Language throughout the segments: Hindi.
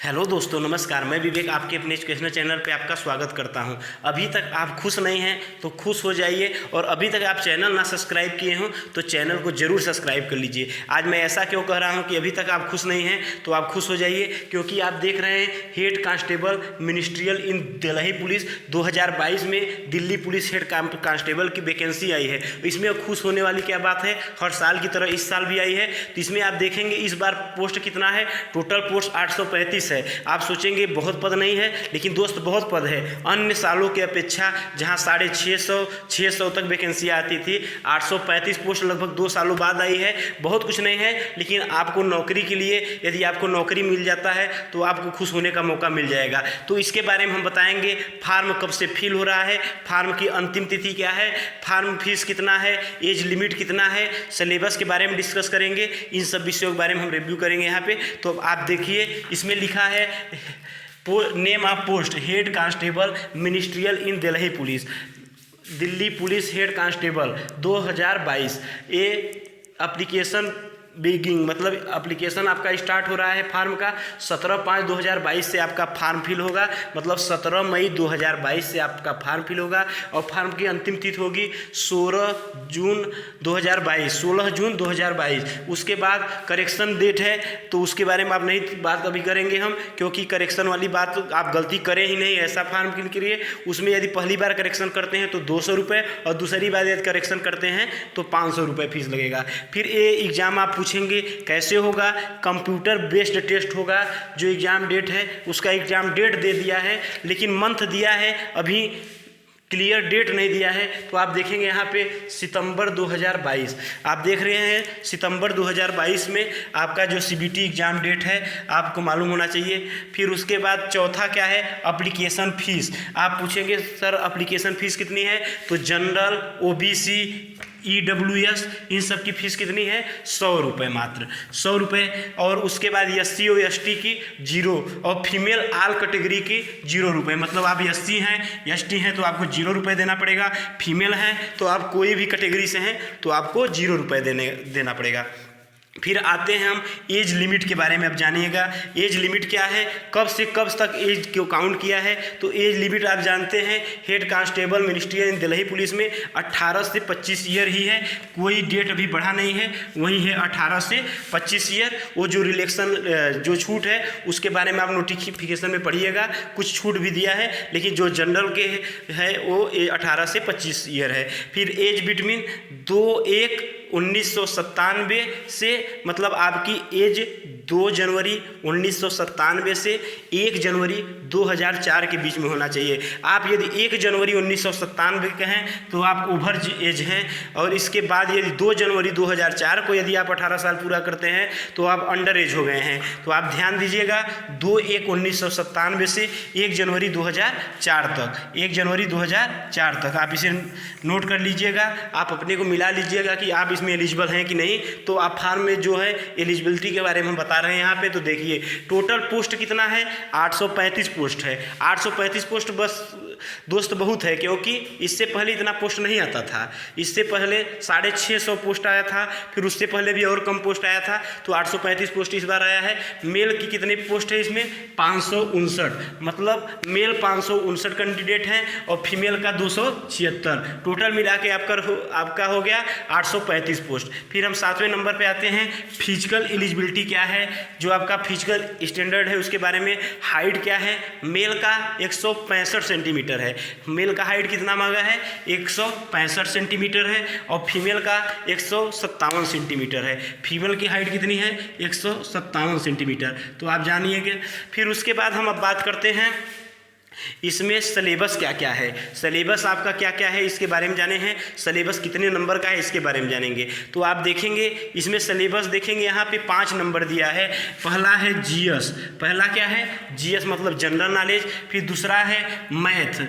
हेलो दोस्तों, नमस्कार। मैं विवेक आपके अपने एजुकेशनल चैनल पे आपका स्वागत करता हूं। अभी तक आप खुश नहीं हैं तो खुश हो जाइए, और अभी तक आप चैनल ना सब्सक्राइब किए हों तो चैनल को ज़रूर सब्सक्राइब कर लीजिए। आज मैं ऐसा क्यों कह रहा हूं कि अभी तक आप खुश नहीं हैं तो आप खुश हो जाइए, क्योंकि आप देख रहे हैं हेड कांस्टेबल मिनिस्ट्रियल इन दिल्ली पुलिस 2022 में दिल्ली पुलिस हेड कांस्टेबल की वैकेंसी आई है। इसमें खुश होने वाली क्या बात है, हर साल की तरह इस साल भी आई है। तो इसमें आप देखेंगे इस बार पोस्ट कितना है, टोटल पोस्ट 835 है। आप सोचेंगे बहुत पद नहीं है, लेकिन दोस्त बहुत पद है। अन्य सालों की अपेक्षा जहां 650 तक वैकेंसी आती थी, 835 पोस्ट लगभग 2 सालों बाद आई है। बहुत कुछ नहीं है, लेकिन आपको नौकरी के लिए, यदि आपको नौकरी मिल जाता है तो आपको खुश होने का मौका मिल जाएगा। तो इसके बारे में हम बताएंगे। फार्म कब से फिल हो रहा है, फार्म की अंतिम तिथि क्या है, फार्म फीस कितना है, एज लिमिट कितना है, सिलेबस के बारे में डिस्कस करेंगे। इन सब विषयों के बारे में हम रिव्यू करेंगे यहाँ पे। तो आप देखिए, इसमें लिखा है name of post head constable ministerial in Delhi police, Delhi police head constable 2022। ये एप्लीकेशन बिगिंग मतलब एप्लीकेशन आपका स्टार्ट हो रहा है फॉर्म का 17/5/2022 से आपका फॉर्म फिल होगा। मतलब 17 मई 2022 से आपका फॉर्म फिल होगा, और फॉर्म की अंतिम तिथि होगी 16 जून 2022। उसके बाद करेक्शन डेट है, तो उसके बारे में आप नहीं बात अभी करेंगे हम, क्योंकि करेक्शन वाली बात आप गलती करें ही नहीं ऐसा फॉर्म के लिए। उसमें यदि पहली बार करेक्शन करते हैं तो 200 रुपये, और दूसरी बार यदि करेक्शन करते हैं तो 500 रुपये फीस लगेगा। फिर ये एग्ज़ाम आप पूछेंगे कैसे होगा, कंप्यूटर बेस्ड टेस्ट होगा। जो एग्ज़ाम डेट है उसका एग्ज़ाम डेट दे दिया है, लेकिन मंथ दिया है, अभी क्लियर डेट नहीं दिया है। तो आप देखेंगे यहाँ पे सितंबर 2022 आप देख रहे हैं। सितंबर 2022 में आपका जो सीबीटी एग्ज़ाम डेट है आपको मालूम होना चाहिए। फिर उसके बाद चौथा क्या है, एप्लीकेशन फ़ीस। आप पूछेंगे सर एप्लीकेशन फ़ीस कितनी है, तो जनरल, ओबीसी, EWS इन सब की फ़ीस कितनी है, 100 रुपये, मात्र 100 रुपये। और उसके बाद SC और ST की 0, और फीमेल आल कैटेगरी की 0 रुपये। मतलब आप SC हैं, ST हैं तो आपको 0 रुपये देना पड़ेगा। फीमेल हैं तो आप कोई भी कैटेगरी से हैं तो आपको 0 रुपये देना पड़ेगा। फिर आते हैं हम एज लिमिट के बारे में। अब जानिएगा एज लिमिट क्या है, कब से कब तक एज को काउंट किया है। तो एज लिमिट आप जानते हैं हेड कांस्टेबल मिनिस्ट्रियल इन दिल्ली पुलिस में 18 से 25 ईयर ही है। कोई डेट अभी बढ़ा नहीं है, वही है 18 से 25 ईयर। वो जो रिलेक्शन जो छूट है उसके बारे में आप नोटिफिकेशन में पढ़िएगा, कुछ छूट भी दिया है, लेकिन जो जनरल के है वो 18 से 25 ईयर है। फिर एज बिटवीन 2/1/1997 से, मतलब आपकी एज 2 जनवरी 1997 से 1 जनवरी 2004 के बीच में होना चाहिए। आप यदि 1 जनवरी 1997 के हैं तो आप ओवर एज हैं, और इसके बाद यदि 2 जनवरी 2004 को यदि आप 18 साल पूरा करते हैं तो आप अंडर एज हो गए हैं। तो आप ध्यान दीजिएगा 2/1/1997 से 1 जनवरी 2004 तक, 1 जनवरी 2004 तक आप इसे नोट कर लीजिएगा। आप अपने को मिला लीजिएगा कि आप इसमें एलिजिबल हैं कि नहीं। तो आप फार्म में जो है एलिजिबिलिटी के बारे में हम बता रहे हैं यहाँ पे। तो देखिए टोटल पोस्ट कितना है, 835 पोस्ट है। 835 पोस्ट बस दोस्त बहुत है, क्योंकि इससे पहले इतना पोस्ट नहीं आता था। इससे पहले 650 पोस्ट आया था, फिर उससे पहले भी और कम पोस्ट आया था। तो 835 पोस्ट इस बार आया है। मेल की कितनी पोस्ट है इसमें, 559। मतलब मेल 559 कैंडिडेट हैं और फीमेल का 276। टोटल मिला के आपका हो गया 835 पोस्ट। फिर हम 7वें नंबर पे आते हैं, फिजिकल एलिजिबिलिटी क्या है। जो आपका फिजिकल स्टैंडर्ड है उसके बारे में। हाइट क्या है, मेल का 165 सेंटीमीटर है। मेल का हाइट कितना मांगा है, 165 सेंटीमीटर है, और फीमेल का 157 सेंटीमीटर है। फीमेल की हाइट कितनी है, 157 सेंटीमीटर। तो आप जानिएगा। फिर उसके बाद हम अब बात करते हैं इसमें सिलेबस क्या क्या है। सिलेबस आपका क्या क्या है इसके बारे में जाने हैं। सिलेबस कितने नंबर का है इसके बारे में जानेंगे। तो आप देखेंगे इसमें सिलेबस देखेंगे यहाँ पे 5 नंबर दिया है। पहला है GS, पहला क्या है GS मतलब जनरल नॉलेज। फिर दूसरा है मैथ,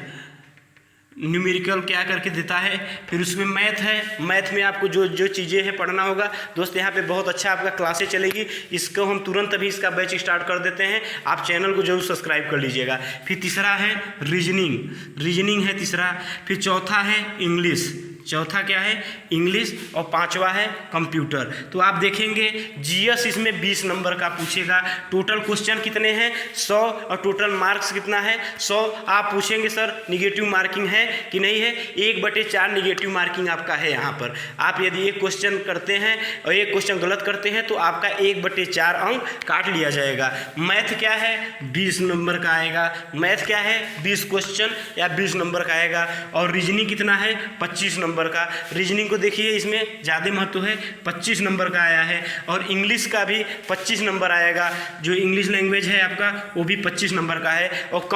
न्यूमेरिकल क्या करके देता है। फिर उसमें मैथ है, मैथ में आपको जो जो चीज़ें हैं पढ़ना होगा। दोस्त यहाँ पे बहुत अच्छा आपका क्लासें चलेगी। इसको हम तुरंत अभी इसका बैच स्टार्ट कर देते हैं, आप चैनल को जरूर सब्सक्राइब कर लीजिएगा। फिर तीसरा है रीजनिंग है तीसरा। फिर चौथा है इंग्लिश, चौथा क्या है इंग्लिश और पांचवा है कंप्यूटर। तो आप देखेंगे जीएस इसमें 20 नंबर का पूछेगा। टोटल क्वेश्चन कितने हैं 100 और टोटल मार्क्स कितना है 100। आप पूछेंगे सर निगेटिव मार्किंग है कि नहीं है, 1/4 निगेटिव मार्किंग आपका है यहाँ पर। आप यदि एक क्वेश्चन करते हैं और एक क्वेश्चन गलत करते हैं तो आपका 1/4 अंक काट लिया जाएगा। मैथ क्या है 20 नंबर का आएगा, मैथ क्या है 20 क्वेश्चन या 20 नंबर का आएगा। और रीजनिंग कितना है 25 नंबर का। रीजनिंग को देखिए इसमें ज़्यादा महत्व है, 25 नंबर का आया है। और इंग्लिश का भी 25 नंबर आएगा, जो इंग्लिश लैंग्वेज है आपका वो भी 25 नंबर का है। और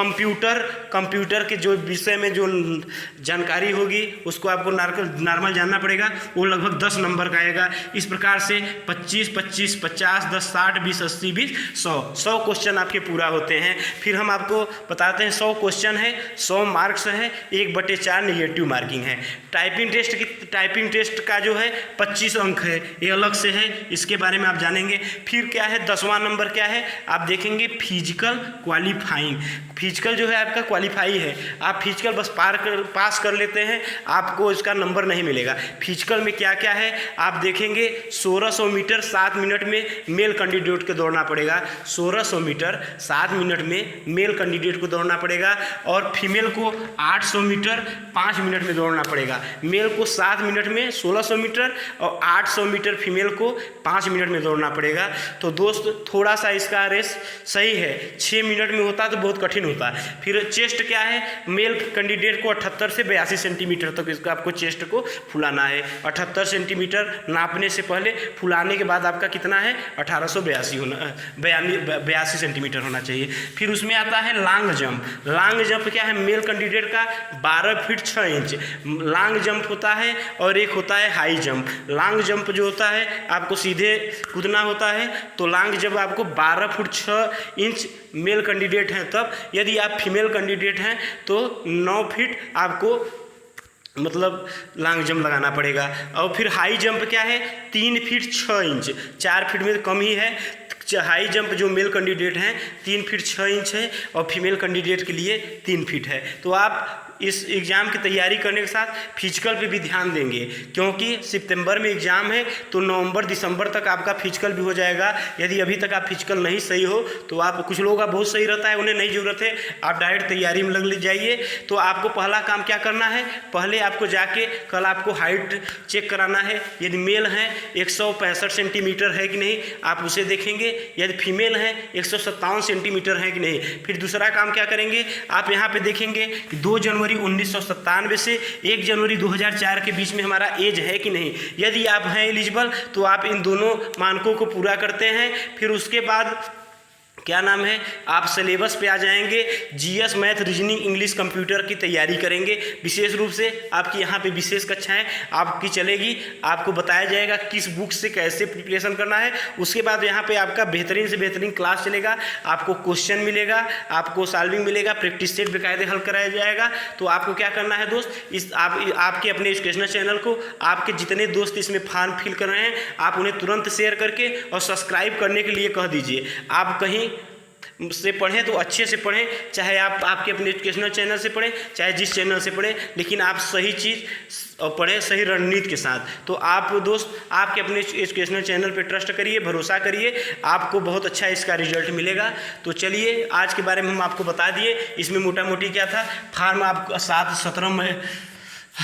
कंप्यूटर के जो विषय में जो जानकारी होगी उसको आपको नॉर्मल जानना पड़ेगा, वो लगभग 10 नंबर का आएगा। इस प्रकार से 25, 25, 50, 10, 60, 20, 80, 20, 100 क्वेश्चन आपके पूरा होते हैं। फिर हम आपको बताते हैं 100 क्वेश्चन है, 100 मार्क्स है, 1/4 निगेटिव मार्किंग है। टाइपिंग टेस्ट का जो है 25 अंक है, ये अलग से है, इसके बारे में आप जानेंगे। फिर क्या है 10वां नंबर क्या है आप देखेंगे फिजिकल क्वालिफाइंग। फिजिकल जो है आपका क्वालिफाई है, आप फिजिकल बस पास कर लेते हैं आपको इसका नंबर नहीं मिलेगा। फिजिकल में क्या क्या है आप देखेंगे 1600 मीटर 7 मिनट में मेल कैंडिडेट को दौड़ना पड़ेगा। 1600 मीटर 7 मिनट में मेल कैंडिडेट को दौड़ना पड़ेगा। और फीमेल को 800 मीटर 5 मिनट में दौड़ना पड़ेगा। मेल को 7 मिनट में 1600 मीटर और 800 मीटर फीमेल को 5 मिनट में दौड़ना पड़ेगा। तो दोस्त थोड़ा सा इसका रेस सही है, 6 मिनट में होता तो बहुत कठिन होता। फिर चेस्ट क्या है मेल कैंडिडेट को 78 से 82 सेंटीमीटर तक इसको आपको चेस्ट को फुलाना है। 78 सेंटीमीटर नापने से पहले फुलाने के बाद आपका कितना है 1882 सेंटीमीटर होना चाहिए। फिर उसमें आता है लॉन्ग जंप। लॉन्ग जंप क्या है मेल कैंडिडेट का 12 फीट 6 इंच लॉन्ग जंप होता है। और एक होता है हाई जंप। लॉन्ग जंप जो होता है आपको सीधे कूदना होता है, तो लॉन्ग जंप आपको 12 फुट 6 इंच मेल कैंडिडेट हैं तब। यदि आप फीमेल कैंडिडेट हैं तो 9 फीट आपको मतलब लॉन्ग जंप लगाना पड़ेगा। और फिर हाई जंप क्या है 3 फीट 6 इंच, 4 फीट में कम ही है। हाई जंप जो मेल कैंडिडेट हैं 3 फीट 6 इंच है और फीमेल कैंडिडेट के लिए 3 फीट है। तो आप इस एग्ज़ाम की तैयारी करने के साथ फिजिकल पे भी ध्यान देंगे, क्योंकि सितंबर में एग्ज़ाम है तो नवंबर दिसंबर तक आपका फिजिकल भी हो जाएगा। यदि अभी तक आप फिजिकल नहीं सही हो तो आप कुछ लोगों का बहुत सही रहता है, उन्हें नहीं ज़रूरत है, आप डायरेक्ट तैयारी में लग जाइए। तो आपको पहला काम क्या करना है, पहले आपको जाके कल आपको हाइट चेक कराना है। यदि मेल हैं 165 सेंटीमीटर है कि नहीं आप उसे देखेंगे। यदि फीमेल हैं 157 सेंटीमीटर है कि नहीं। फिर दूसरा काम क्या करेंगे आप यहाँ पे देखेंगे 2 जनवरी 1997 से 1 जनवरी 2004 के बीच में हमारा एज है कि नहीं। यदि आप हैं एलिजिबल तो आप इन दोनों मानकों को पूरा करते हैं। फिर उसके बाद क्या नाम है आप सिलेबस पे आ जाएंगे। GS math reasoning English computer की तैयारी करेंगे। विशेष रूप से आपकी यहाँ पे विशेष कक्षाएं आपकी चलेगी, आपको बताया जाएगा किस बुक से कैसे प्रिपरेशन करना है। उसके बाद यहाँ पे आपका बेहतरीन से बेहतरीन क्लास चलेगा, आपको क्वेश्चन मिलेगा, आपको सॉल्विंग मिलेगा, प्रैक्टिस सेट बेकायदे हल कराया जाएगा। तो आपको क्या करना है दोस्त, इस आपके अपने एजुकेशनल चैनल को आपके जितने दोस्त इसमें फॉर्म फिल कर रहे हैं आप उन्हें तुरंत शेयर करके और सब्सक्राइब करने के लिए कह दीजिए। आप कहीं से पढ़ें तो अच्छे से पढ़ें, चाहे आप आपके अपने एजुकेशनल चैनल से पढ़ें चाहे जिस चैनल से पढ़ें, लेकिन आप सही चीज़ पढ़ें सही रणनीति के साथ। तो आप दोस्त आपके अपने एजुकेशनल चैनल पे ट्रस्ट करिए, भरोसा करिए, आपको बहुत अच्छा इसका रिजल्ट मिलेगा। तो चलिए आज के बारे में हम आपको बता दिए। इसमें मोटा मोटी क्या था, फॉर्म आपको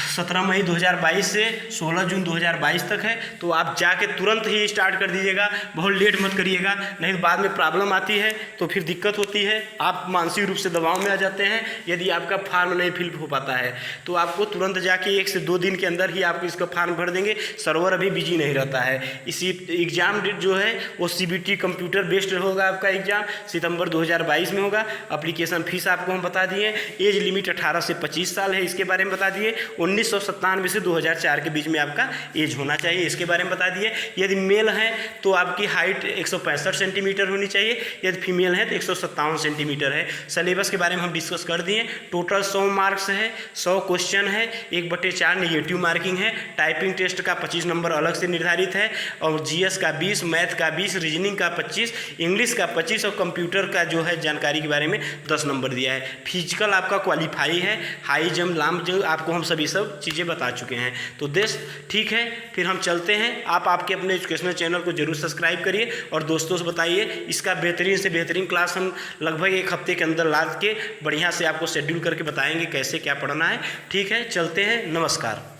17 मई 2022 से 16 जून 2022 तक है। तो आप जाके तुरंत ही स्टार्ट कर दीजिएगा, बहुत लेट मत करिएगा, नहीं तो बाद में प्रॉब्लम आती है तो फिर दिक्कत होती है, आप मानसिक रूप से दबाव में आ जाते हैं यदि आपका फॉर्म नहीं फिल हो पाता है। तो आपको तुरंत जाके 1 से 2 दिन के अंदर ही आपको इसका फॉर्म भर देंगे, सर्वर अभी बिजी नहीं रहता है। इसी एग्ज़ाम जो है वो CBT कंप्यूटर बेस्ड होगा, आपका एग्ज़ाम सितंबर 2022 में होगा। एप्लीकेशन फीस आपको हम बता दिए, एज लिमिट 18 से 25 साल है, इसके बारे में बता दिए। 1997 से 2004 के बीच में आपका एज होना चाहिए, इसके बारे में बता दिए। यदि मेल हैं तो आपकी हाइट 165 सेंटीमीटर होनी चाहिए, यदि फीमेल है तो 157 सेंटीमीटर है। सिलेबस के बारे में हम डिस्कस कर दिए। टोटल 100 मार्क्स है, 100 क्वेश्चन है, 1/4 नेगेटिव मार्किंग है। टाइपिंग टेस्ट का 25 नंबर अलग से निर्धारित है और जीएस का 20, मैथ का 20, रीजनिंग का 25, इंग्लिश का 25 और कंप्यूटर का जो है जानकारी के बारे में 10 नंबर दिया है। फिजिकल आपका क्वालिफाई है, हाई जंप लॉन्ग जंप आपको हम सब सब चीज़ें बता चुके हैं। तो दोस्त ठीक है, फिर हम चलते हैं। आप आपके अपने एजुकेशनल चैनल को जरूर सब्सक्राइब करिए और दोस्तों से बताइए। इसका बेहतरीन से बेहतरीन क्लास हम लगभग 1 हफ्ते के अंदर ला के बढ़िया से आपको शेड्यूल करके बताएंगे कैसे क्या पढ़ना है। ठीक है, चलते हैं, नमस्कार।